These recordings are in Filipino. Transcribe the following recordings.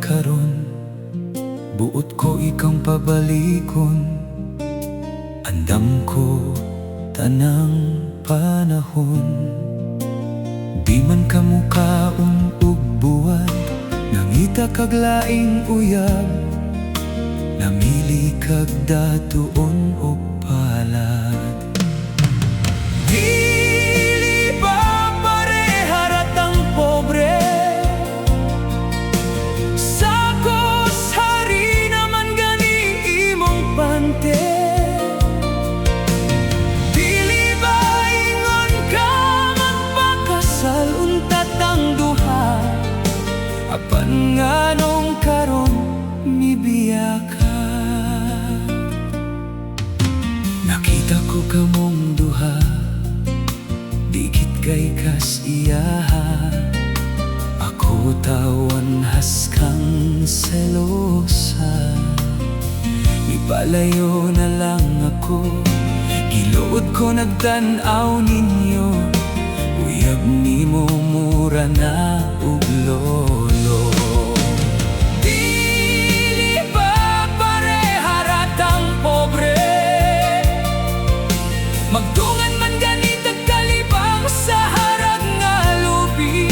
karon, buot ko ikang pabalikon. Andam ko tanang panahon. Di man ka mukaon ug buwan, nangita kag laing uyab, namili kag datuon o palad. Dili ba pareha ratang pobre? Sakos hari naman gani imong pante. Dili ba ingon ka magpakasal untat ang duha? Apan nganong karon mibiya ka? Nakita ko kamong duha, dikit kay kas iyaha. Ako tawan haskang selosa. Ipalayo na lang ako, giluod ko nagtanaw ninyo. Uyab nimo mura na ug lolo. Dili ba pareha ratang pobre? Magdungan man ganit ang kalibang sa harag nga lubi.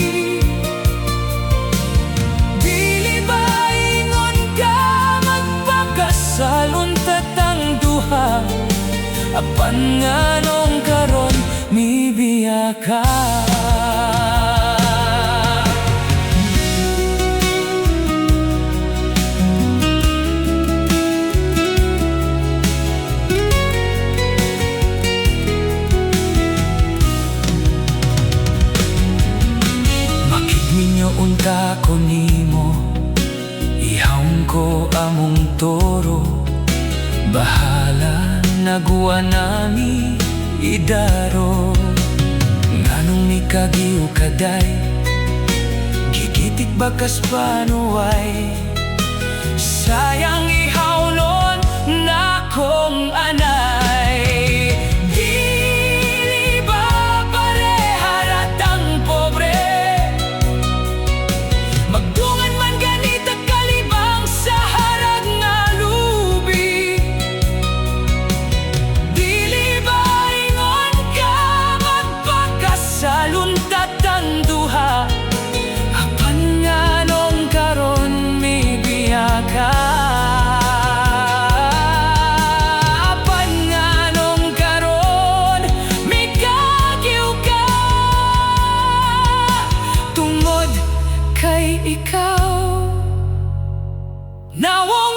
Dili ba ingon ka magpakasal untat ang duha? Apan nganong karon mibiya ka? Unta ko nimo, ihawon ko among toro. Bahala naguwa nami idaro. Nganong ni kagiw kaday, gigitik bakas panuway. Sayang ihawlon na kong anay. Dili ba pareha ratang pobre? Magdungan man ganit ang kalibang sa harag nga lubi. Dili ba ingon ka magpakasal untat ang duha? Apan nganong karon mibiya ka? Apan nganong karon migagiw ka? Tungod kay ikaw nawong